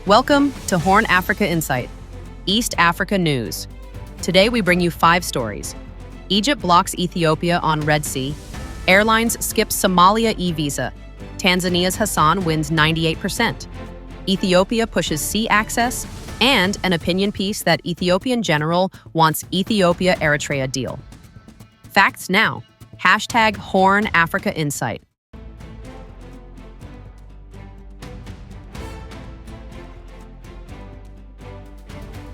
Welcome to HornAfrica Insight, East Africa News. Today we bring you 5 stories. Egypt blocks Ethiopia on Red Sea. Airlines skip Somalia e-visa. Tanzania's Hassan wins 98%. Ethiopia pushes sea access. And an opinion piece that Ethiopian general wants Ethiopia-Eritrea deal. Facts now. #HornAfrica Insight.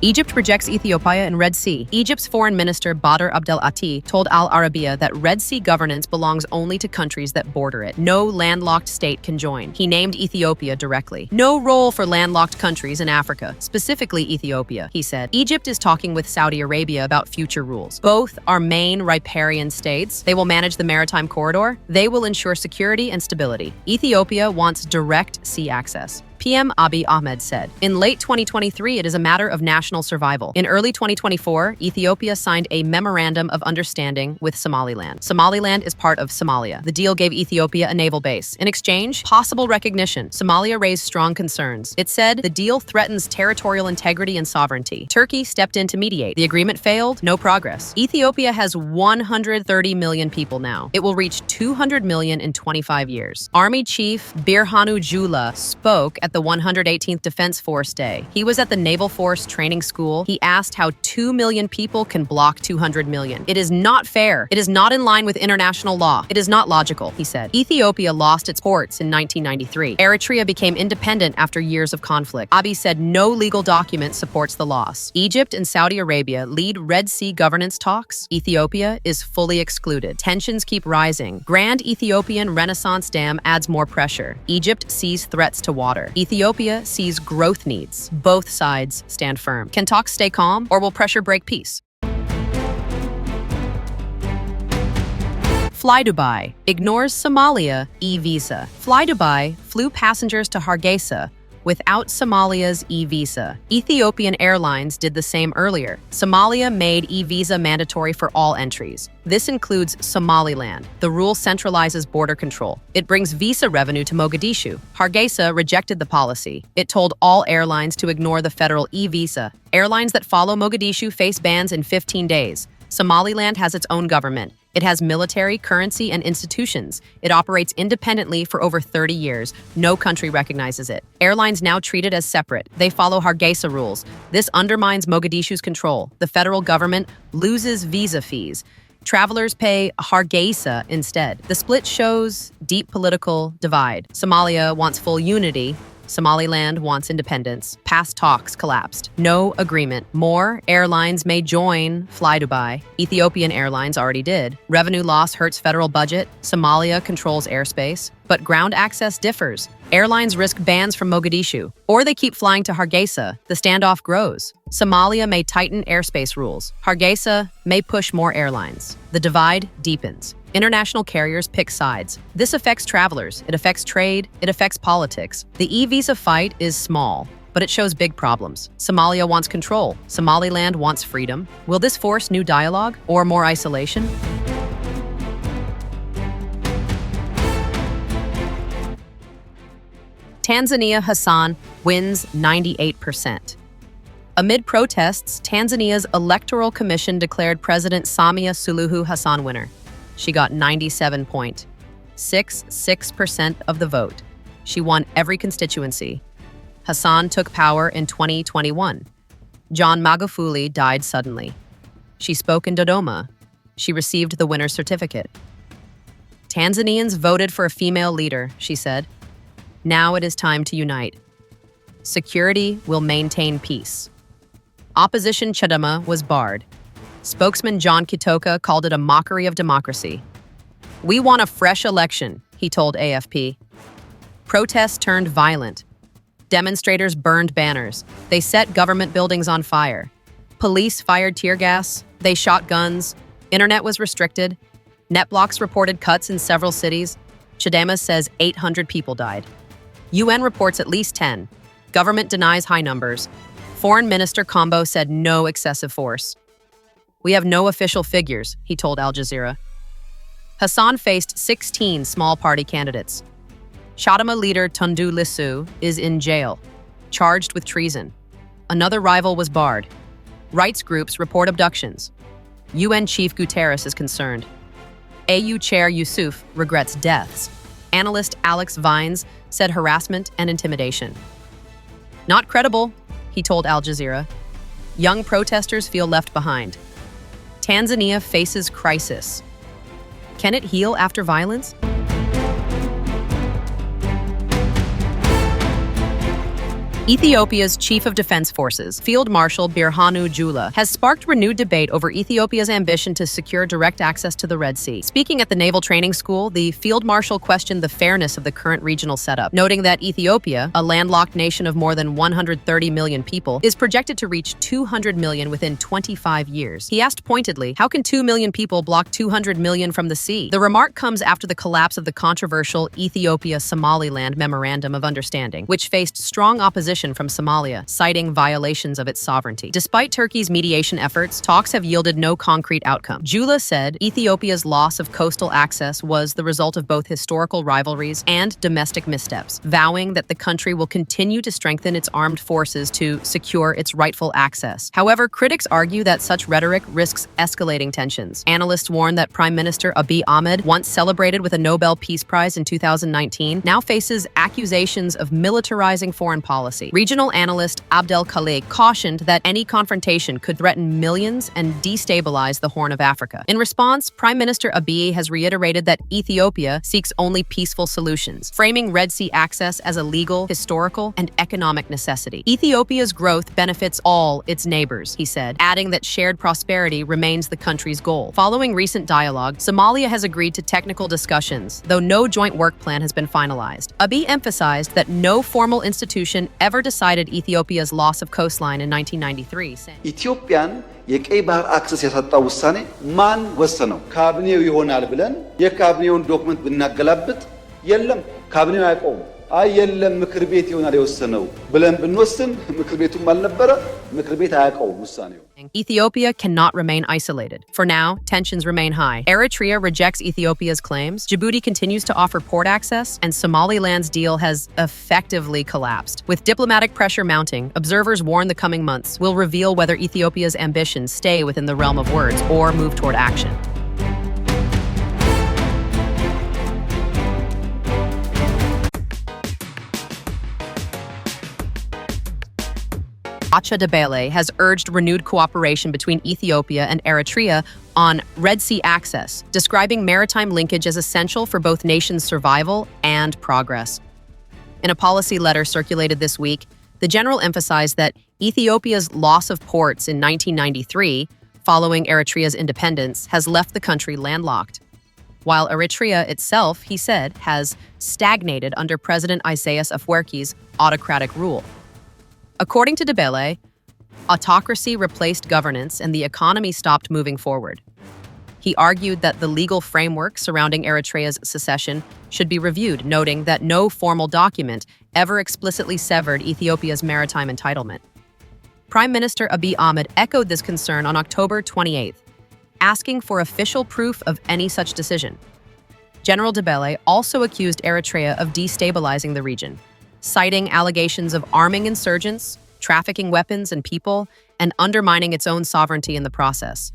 Egypt rejects Ethiopia in Red Sea. Egypt's foreign minister Badr Abdel Ati told Al Arabiya that Red Sea governance belongs only to countries that border it. No landlocked state can join. He named Ethiopia directly. No role for landlocked countries in Africa, specifically Ethiopia, he said. Egypt is talking with Saudi Arabia about future rules. Both are main riparian states. They will manage the maritime corridor. They will ensure security and stability. Ethiopia wants direct sea access. PM Abiy Ahmed said. In late 2023, it is a matter of national survival. In early 2024, Ethiopia signed a memorandum of understanding with Somaliland. Somaliland is part of Somalia. The deal gave Ethiopia a naval base. In exchange, possible recognition. Somalia raised strong concerns. It said the deal threatens territorial integrity and sovereignty. Turkey stepped in to mediate. The agreement failed, no progress. Ethiopia has 130 million people now. It will reach 200 million in 25 years. Army Chief Birhanu Jula spoke at the 118th Defense Force Day. He was at the Naval Force Training School. He asked how 2 million people can block 200 million. It is not fair. It is not in line with international law. It is not logical, he said. Ethiopia lost its ports in 1993. Eritrea became independent after years of conflict. Abiy said no legal document supports the loss. Egypt and Saudi Arabia lead Red Sea governance talks. Ethiopia is fully excluded. Tensions keep rising. Grand Ethiopian Renaissance Dam adds more pressure. Egypt sees threats to water. Ethiopia sees growth needs. Both sides stand firm. Can talks stay calm, or will pressure break peace? Flydubai ignores Somalia e-visa. Flydubai flew passengers to Hargeisa without Somalia's e-visa. Ethiopian Airlines did the same earlier. Somalia made e-visa mandatory for all entries. This includes Somaliland. The rule centralizes border control. It brings visa revenue to Mogadishu. Hargeisa rejected the policy. It told all airlines to ignore the federal e-visa. Airlines that follow Mogadishu face bans in 15 days. Somaliland has its own government. It has military, currency, and institutions. It operates independently for over 30 years. No country recognizes it. Airlines now treat it as separate. They follow Hargeisa rules. This undermines Mogadishu's control. The federal government loses visa fees. Travelers pay Hargeisa instead. The split shows deep political divide. Somalia wants full unity. Somaliland wants independence. Past talks collapsed. No agreement. More airlines may join Flydubai. Ethiopian Airlines already did. Revenue loss hurts federal budget. Somalia controls airspace. But ground access differs. Airlines risk bans from Mogadishu, or they keep flying to Hargeisa. The standoff grows. Somalia may tighten airspace rules. Hargeisa may push more airlines. The divide deepens. International carriers pick sides. This affects travelers. It affects trade. It affects politics. The e-visa fight is small, but it shows big problems. Somalia wants control. Somaliland wants freedom. Will this force new dialogue or more isolation? Tanzania Hassan wins 98%. Amid protests, Tanzania's Electoral Commission declared President Samia Suluhu Hassan winner. She got 97.66% of the vote. She won every constituency. Hassan took power in 2021. John Magufuli died suddenly. She spoke in Dodoma. She received the winner's certificate. Tanzanians voted for a female leader, she said. Now it is time to unite. Security will maintain peace. Opposition Chadema was barred. Spokesman John Kitoka called it a mockery of democracy. We want a fresh election, he told AFP. Protests turned violent. Demonstrators burned banners. They set government buildings on fire. Police fired tear gas. They shot guns. Internet was restricted. NetBlocks reported cuts in several cities. Chadema says 800 people died. UN reports at least 10. Government denies high numbers. Foreign Minister Combo said no excessive force. We have no official figures, he told Al Jazeera. Hassan faced 16 small party candidates. Chadema leader Tundu Lissu is in jail. charged with treason. Another rival was barred. Rights groups report abductions. UN Chief Guterres is concerned. AU Chair Yusuf regrets deaths. Analyst Alex Vines said harassment and intimidation. Not credible, he told Al Jazeera. Young protesters feel left behind. Tanzania faces crisis. Can it heal after violence? Ethiopia's Chief of Defense Forces, Field Marshal Birhanu Jula, has sparked renewed debate over Ethiopia's ambition to secure direct access to the Red Sea. Speaking at the Naval Training School, the Field Marshal questioned the fairness of the current regional setup, noting that Ethiopia, a landlocked nation of more than 130 million people, is projected to reach 200 million within 25 years. He asked pointedly, how can 2 million people block 200 million from the sea? The remark comes after the collapse of the controversial Ethiopia-Somaliland Memorandum of Understanding, which faced strong opposition from Somalia, citing violations of its sovereignty. Despite Turkey's mediation efforts, talks have yielded no concrete outcome. Jula said Ethiopia's loss of coastal access was the result of both historical rivalries and domestic missteps, vowing that the country will continue to strengthen its armed forces to secure its rightful access. However, critics argue that such rhetoric risks escalating tensions. Analysts warn that Prime Minister Abiy Ahmed, once celebrated with a Nobel Peace Prize in 2019, now faces accusations of militarizing foreign policy. Regional analyst Abdel Khalek cautioned that any confrontation could threaten millions and destabilize the Horn of Africa. In response, Prime Minister Abiy has reiterated that Ethiopia seeks only peaceful solutions, framing Red Sea access as a legal, historical, and economic necessity. Ethiopia's growth benefits all its neighbors, he said, adding that shared prosperity remains the country's goal. Following recent dialogue, Somalia has agreed to technical discussions, though no joint work plan has been finalized. Abiy emphasized that no formal institution ever decided Ethiopia's loss of coastline in 1993, saying, ኢትዮጵያን የቀይ ባህር አክሰስ ያሳጣው ውሳኔ ማን ወሰነው? ካቢኔው ይሆናል ብለን የካቢኔውን ዶክመንት ብናገላብጥ የለም ካቢኔው አያውቀውም። አይ የለም ምክር ቤት ይሆናል የወሰነው ብለን ብንወስን ምክር ቤቱም አልነበረ ምክር ቤት አያውቀውም ውሳኔው። Ethiopia cannot remain isolated. For now, tensions remain high. Eritrea rejects Ethiopia's claims, Djibouti continues to offer port access, and Somaliland's deal has effectively collapsed. With diplomatic pressure mounting, observers warn the coming months will reveal whether Ethiopia's ambitions stay within the realm of words or move toward action. Bacha Debele has urged renewed cooperation between Ethiopia and Eritrea on Red Sea access, describing maritime linkage as essential for both nations' survival and progress. In a policy letter circulated this week, the general emphasized that Ethiopia's loss of ports in 1993, following Eritrea's independence, has left the country landlocked, while Eritrea itself, he said, has stagnated under President Isaias Afwerki's autocratic rule. According to Debele, autocracy replaced governance and the economy stopped moving forward. He argued that the legal framework surrounding Eritrea's secession should be reviewed, noting that no formal document ever explicitly severed Ethiopia's maritime entitlement. Prime Minister Abiy Ahmed echoed this concern on October 28th, asking for official proof of any such decision. General Debele also accused Eritrea of destabilizing the region, citing allegations of arming insurgents, trafficking weapons and people, and undermining its own sovereignty in the process.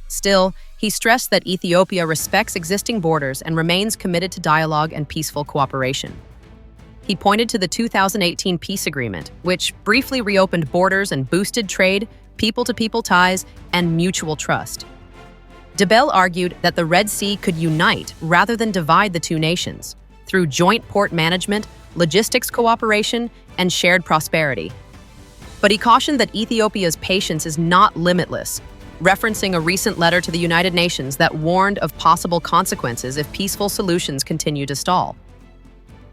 Still, he stressed that Ethiopia respects existing borders and remains committed to dialogue and peaceful cooperation. He pointed to the 2018 peace agreement, which briefly reopened borders and boosted trade, people-to-people ties, and mutual trust. Debele argued that the Red Sea could unite rather than divide the two nations through joint port management, logistics cooperation, and shared prosperity. But he cautioned that Ethiopia's patience is not limitless, referencing a recent letter to the United Nations that warned of possible consequences if peaceful solutions continue to stall.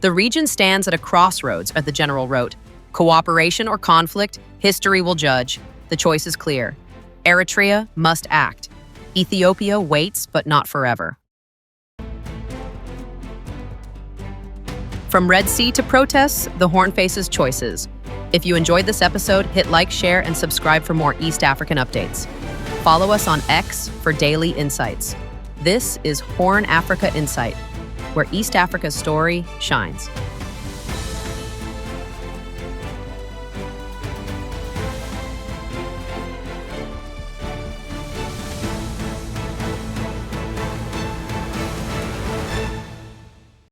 The region stands at a crossroads, as the general wrote. Cooperation or conflict, history will judge. The choice is clear. Eritrea must act. Ethiopia waits, but not forever. From Red Sea to protests, the Horn faces choices. If you enjoyed this episode, hit like, share, and subscribe for more East African updates. Follow us on X for daily insights. This is HornAfrica Insight, where East Africa's story shines.